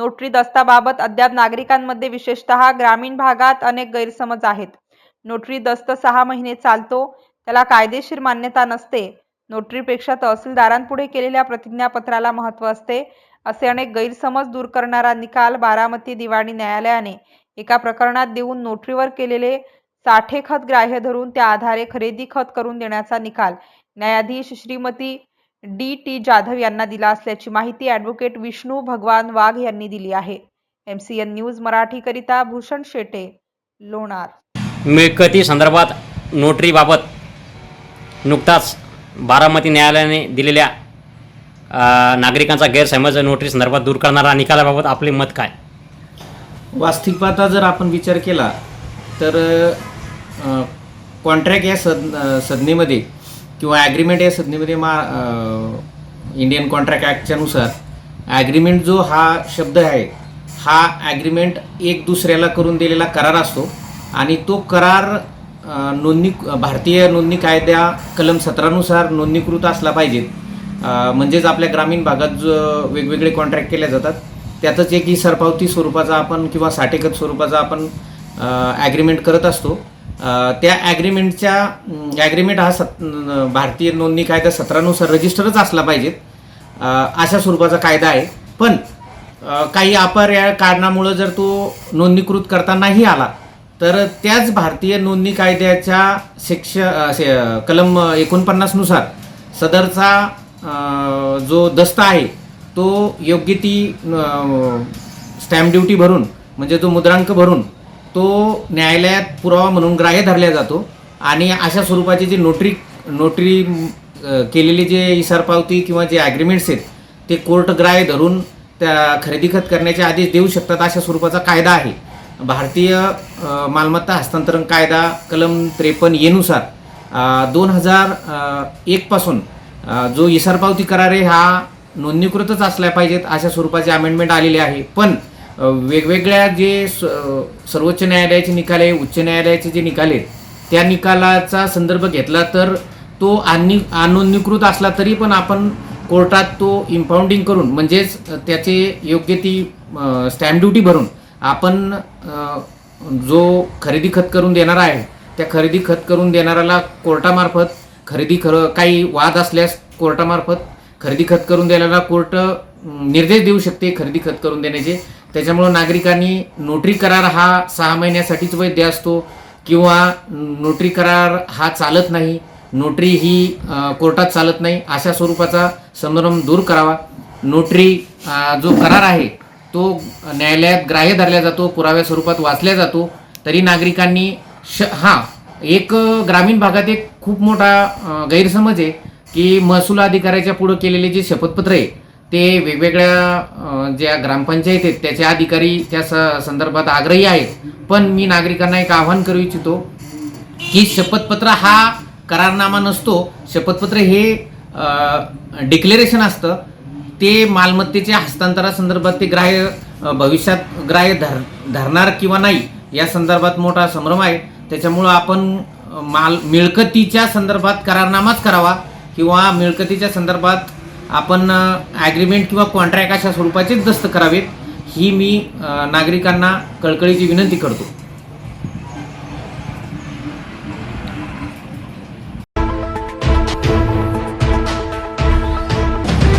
Notary दस्ताबाबत अद्याप नागरिकांमध्ये विशेषतः ग्रामीण भागात अनेक गैरसमज आहेत। नोटरी दस्त 6 महिने चालतो, त्याला कायदेशीर मान्यता नसते। नोटरीपेक्षा तहसीलदारांपुढे केलेल्या प्रतिज्ञापत्राला महत्त्व असते, असे अनेक गैरसमज दूर करणारा निकाल बारामती दिवाणी न्यायालयाने एका प्रकरणात देऊन नोटरीवर केलेले साठे खत ग्राह्य धरून त्या आधारे खरेदी खत करून देण्याचा निकाल न्यायाधीश श्रीमती डी.टी. जाधव यांना दिला असल्याची माहिती ॲडव्होकेट विष्णू भगवान वाघ यांनी दिली आहे। MCN न्यूज मराठी करिता भूषण शेटे, लोणार। मिळकती संदर्भात नोटरीबाबत नुकताच बारामती न्यायालयाने दिलेल्या नागरिकांचा गैरसमज नोटरी संदर्भात दूर करणारा निकालाबाबत आपले मत काय? वास्तविकता जर आपण विचार केला तर कॉन्ट्रॅक्ट या संज्ञेमध्ये किंवा ॲग्रीमेंट या संज्ञेमध्ये इंडियन कॉन्ट्रॅक्ट ॲक्टच्या नुसार ॲग्रीमेंट जो हा शब्द आहे हा ॲग्रीमेंट एक दुसऱ्याला करून दिलेला करार असतो आणि तो करार भारतीय नोंदणी कायद्या कलम 17 नुसार नोंदणीकृत असला पाहिजे। म्हणजेच आपल्या ग्रामीण भागात जो वेगवेगळे कॉन्ट्रॅक्ट केले जातात त्यातच एक ही सरपावती स्वरूपाचा आपण किंवा साठेखत स्वरूपाचा आपण ॲग्रीमेंट करत असतो। त्या ॲग्रीमेंट हा भारतीय नोंदणी कायदा 17 नुसार रजिस्टरच असला पाहिजे अशा स्वरूपाचा कायदा आहे। पण काही अपरिहार्य कारणामुळे जर तो नोंदणीकृत करता नाही आला तर त्याच भारतीय नोंदणी कायद्याच्या कलम 49 नुसार सदरचा जो दस्त आहे तो योग्य ती स्टॅम्प ड्युटी भरून म्हणजे जो मुद्रांक भरून तो न्यायालयात पुरावा म्हणून ग्राह्य धरला जातो आणि अशा स्वरूपाचे जे नोटरी केलेले जे इसार पावती किंवा जे ॲग्रीमेंट्स आहेत ते कोर्ट ग्राह्य धरून त्या खरेदी खत करण्याचे आदेश देऊ शकतात अशा स्वरूपाचा कायदा आहे। भारतीय मालमत्ता हस्तांतरण कायदा कलम 53A नुसार 2001 पासून जो इसार पावती करार आहे हा नोंदणीकृतच असल्या पाहिजेत अशा स्वरूपाचे अमेंडमेंट आलेले आहे। पण वेगवेगळ्या जे सर्वोच्च न्यायालयाचे निकाल आहे, उच्च न्यायालयाचे जे निकाल आहेत त्या निकालाचा संदर्भ घेतला तर तो अनोंदणीकृत असला तरी पण आपण कोर्टात तो इम्पाऊंडिंग करून म्हणजेच त्याचे योग्य ती स्टॅम्प ड्युटी भरून आपण जो खरेदी खत करून देणारा आहे त्या खरेदी खत करून देणाऱ्याला कोर्टामार्फत काही वाद असल्यास कोर्टामार्फत खरेदी खत करून द्यायला कोर्ट निर्देश देऊ शकते खरेदी खत करून देण्याचे। त्याच्यामुळे नागरिकांनी नोटरी करार हा 6 महिन्यासाठीच वैध असतो किंवा नोटरी करार हा चालत नाही, नोटरी ही कोर्टात चालत नाही अशा स्वरूपाचा संभ्रम दूर करावा। नोटरी जो करार आहे तो न्यायालयात ग्राह्य धरला जातो, पुराव्या स्वरूपात वाचला जातो। तरी नागरिकांनी एक ग्रामीण भागात एक खूप मोठा गैरसमज आहे की महसूल अधिकाऱ्याच्या पुढे केलेले जे शपथपत्र आहे ते वेगवेगळ्या ज्या ग्रामपंचायत आहेत त्याचे अधिकारी त्या संदर्भात आग्रही आहेत। पण मी नागरिकांना एक आवाहन करू इच्छितो की शपथपत्र हा करारनामा नसतो, शपथपत्र हे डिक्लेरेशन असतं। ते मालमत्तेच्या हस्तांतरासंदर्भात ते भविष्यात ग्राह्य धरणार किंवा नाही या संदर्भात मोठा संभ्रम आहे। त्याच्यामुळं आपण मिळकतीच्या संदर्भात करारनामाच करावा किंवा मिळकतीच्या संदर्भात आपण ॲग्रीमेंट किंवा कॉन्ट्रॅक्ट अशा स्वरूपाचेच दस्त करावेत ही मी नागरिकांना कळकळीची विनंती करतो।